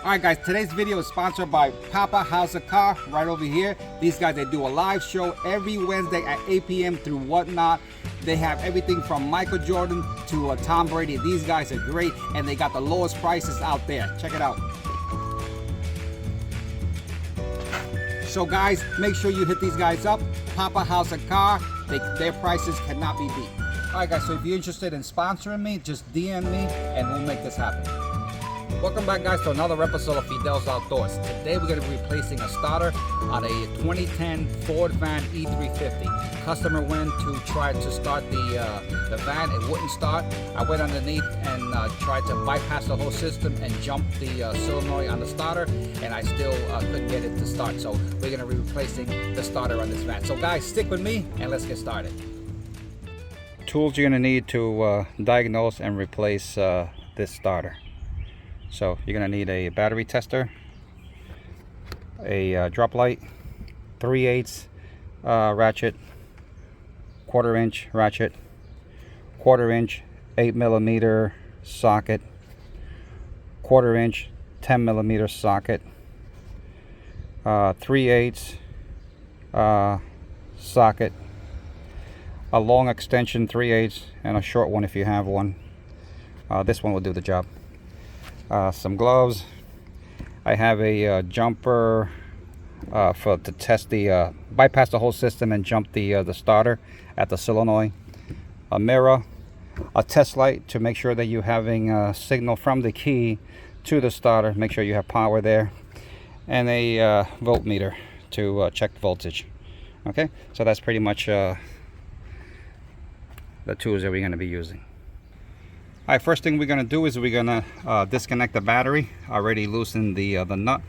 Alright guys, today's video is sponsored by Papa House of Car right over here. These guys, they do a live show every Wednesday at 8 p.m. through whatnot. They have everything from Michael Jordan to Tom Brady. These guys are great and they got the lowest prices out there. Check it out. So guys, make sure you hit these guys up. Papa House of Car, their prices cannot be beat. Alright guys, so if you're interested in sponsoring me, just DM me and we'll make this happen. Welcome back guys to another episode of Fidel's Outdoors. Today we're going to be replacing a starter on a 2010 Ford van E350. Customer went to try to start the van, it wouldn't start. I went underneath and tried to bypass the whole system and jump the solenoid on the starter, and I still couldn't get it to start. So we're going to be replacing the starter on this van. So guys, stick with me and let's get started. Tools you're going to need to diagnose and replace this starter. So you're going to need a battery tester, a drop light, 3/8 ratchet, 1/4 inch ratchet, 1/4 inch 8mm socket, 1/4 inch 10mm socket, 3/8 socket, a long extension 3/8 and a short one if you have one. This one will do the job. Some gloves. I have a jumper to test the bypass the whole system and jump the starter at the solenoid. A mirror, a test light to make sure that you're having a signal from the key to the starter. Make sure you have power there, and a voltmeter to check the voltage. Okay, so that's pretty much the tools that we're going to be using. Alright, first thing we're going to do is we're going to disconnect the battery. I already loosened the nut.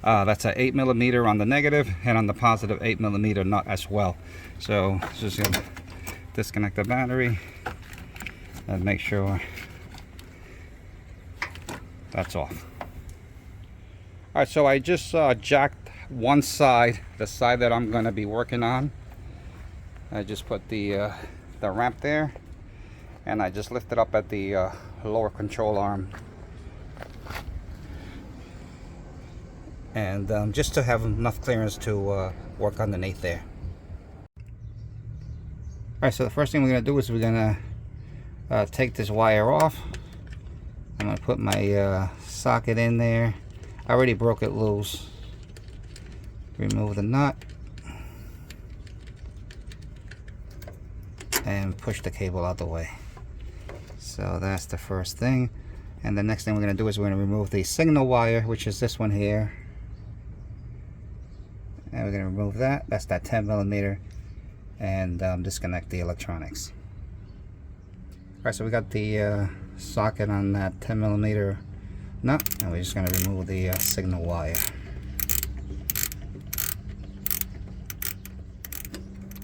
That's an 8mm on the negative, and on the positive 8mm nut as well. So just going to disconnect the battery and make sure that's off. Alright, so I just jacked one side, the side that I'm going to be working on. I just put the ramp there, and I just lifted up at the lower control arm, and just to have enough clearance to work underneath there. Alright, so the first thing we're going to do is we're going to take this wire off. I'm going to put my socket in there. I already broke it loose. Remove the nut and push the cable out the way. So that's the first thing, and the next thing we're going to do is we're going to remove the signal wire, which is this one here, and we're going to remove that. That's that 10mm, and disconnect the electronics. Alright, so we got the socket on that 10mm nut, and we're just going to remove the signal wire.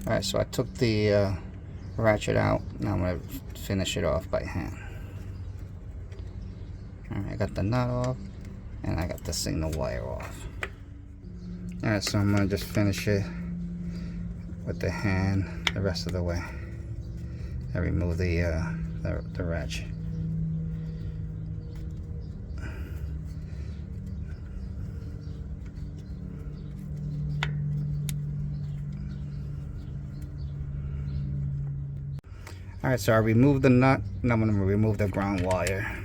Alright, so I took the ratchet out. Now I'm going to finish it off by hand. Alright, I got the nut off and I got the signal wire off. Alright, so I'm going to just finish it with the hand the rest of the way. I remove the ratchet. Alright, so I removed the nut, and I'm going to remove the ground wire.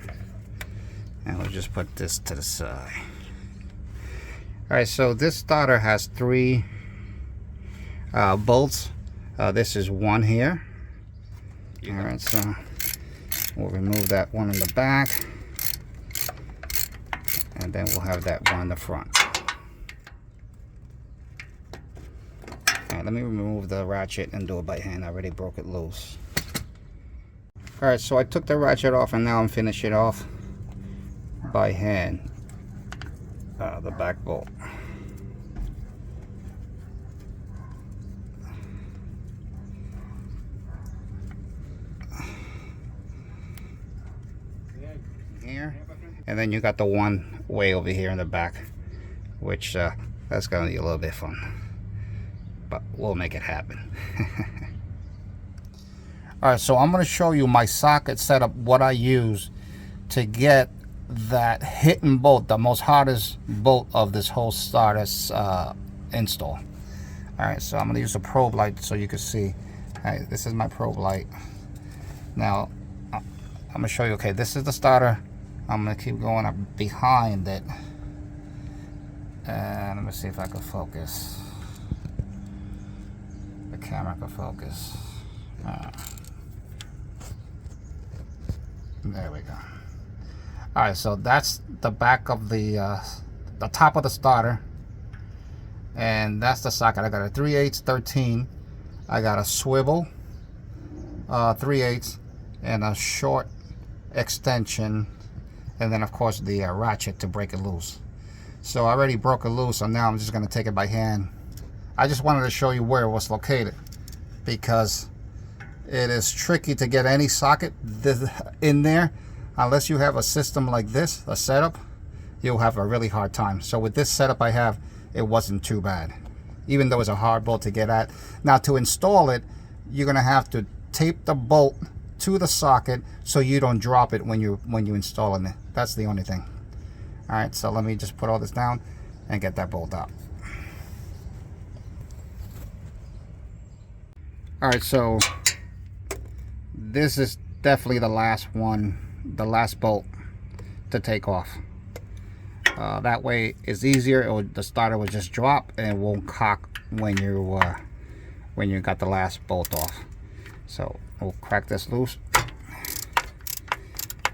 And we'll just put this to the side. Alright, so this starter has 3 bolts. This is one here. Alright, so we'll remove that one in the back. And then we'll have that one in the front. Alright, let me remove the ratchet and do it by hand. I already broke it loose. Alright, so I took the ratchet off and now I'm finishing it off by hand. The back bolt. Here. And then you got the one way over here in the back, which that's going to be a little bit fun. But we'll make it happen. Alright, so I'm going to show you my socket setup, what I use to get that hitting bolt, the most hardest bolt of this whole starter's install. All right, so I'm gonna use a probe light so you can see. All right, this is my probe light. Now, I'm gonna show you, okay, this is the starter. I'm gonna keep going up behind it. And let me see if I can focus. The camera can focus. There we go. All right, so that's the back of the top of the starter, and that's the socket. I got a 3/8 13. I got a swivel 3/8 and a short extension, and then of course the ratchet to break it loose. So I already broke it loose, so now I'm just going to take it by hand. I just wanted to show you where it was located, because it is tricky to get any socket in there unless you have a system like this, a setup. You'll have a really hard time. So with this setup I have, it wasn't too bad, even though it's a hard bolt to get at. Now to install it, you're gonna have to tape the bolt to the socket so you don't drop it when you're installing it. That's the only thing. All right, so let me just put all this down and get that bolt out. All right, so this is definitely the last one, the last bolt to take off. That way it's easier. The starter will just drop and it won't cock when you got the last bolt off. So we'll crack this loose.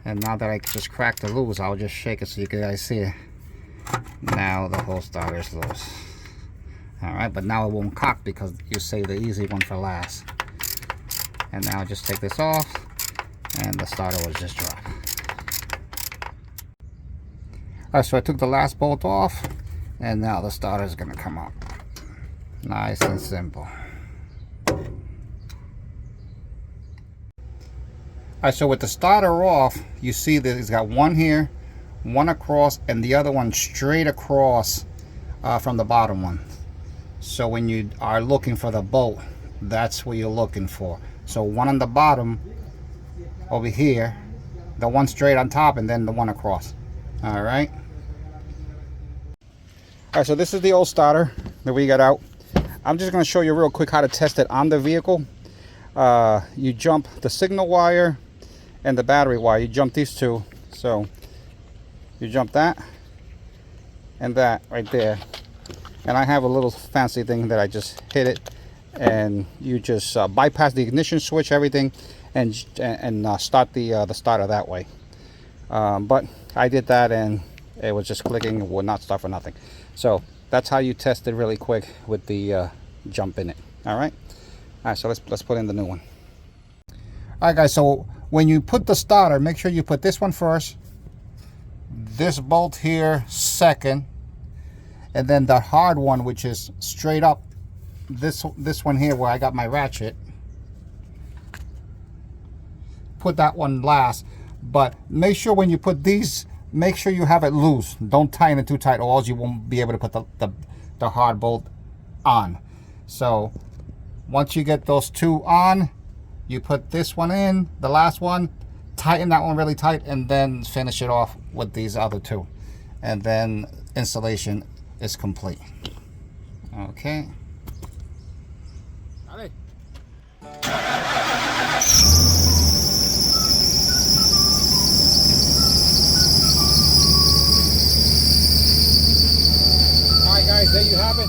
And now that I just cracked it loose, I'll just shake it so you guys see it. Now the whole starter is loose. All right, but now it won't cock because you save the easy one for last. And now just take this off, and the starter was just drop. Alright, so I took the last bolt off, and now the starter is going to come up. Nice and simple. Alright, so with the starter off, you see that it's got one here, one across, and the other one straight across from the bottom one. So when you are looking for the bolt, that's what you're looking for. So one on the bottom over here, the one straight on top, and then the one across. All right. All right, so this is the old starter that we got out. I'm just going to show you real quick how to test it on the vehicle. You jump the signal wire and the battery wire. You jump these two. So you jump that and that right there. And I have a little fancy thing that I just hit it, and you just bypass the ignition switch, everything, and start the starter that way. But I did that and it was just clicking, it would not start for nothing. So that's how you test it really quick with the jump in it. All right, so let's put in the new one. All right, guys, so when you put the starter, make sure you put this one first, this bolt here second, and then the hard one, which is straight up, this one here where I got my ratchet, put that one last. But make sure when you put these, make sure you have it loose. Don't tighten it too tight, or else you won't be able to put the hard bolt on. So once you get those two on, you put this one in, the last one, tighten that one really tight, and then finish it off with these other two, and then installation is complete. Okay. Alright. Alright guys, there you have it.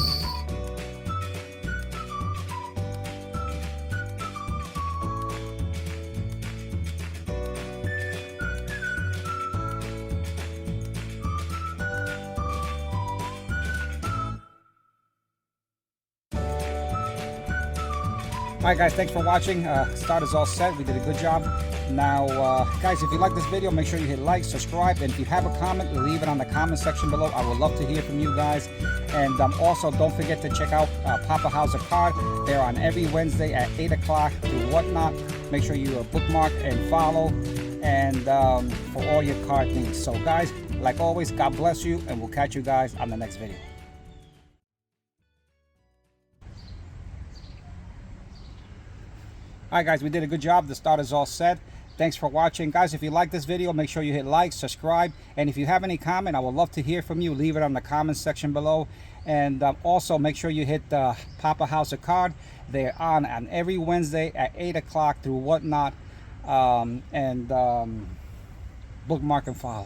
Alright guys, thanks for watching. Starter's all set. We did a good job. Now guys, if you like this video, make sure you hit like, subscribe, and if you have a comment, leave it on the comment section below. I would love to hear from you guys. And also don't forget to check out Papa House of Card. They're on every Wednesday at 8 o'clock to whatnot. Make sure you bookmark and follow, and for all your card needs. So guys, like always, God bless you, and we'll catch you guys on the next video. Alright guys, we did a good job. The starter's all set. Thanks for watching, guys. If you like this video, make sure you hit like, subscribe, and if you have any comment, I would love to hear from you. Leave it on the comment section below. And also make sure you hit the Papa House of Card. They're on every Wednesday at 8 o'clock through whatnot. Bookmark and follow.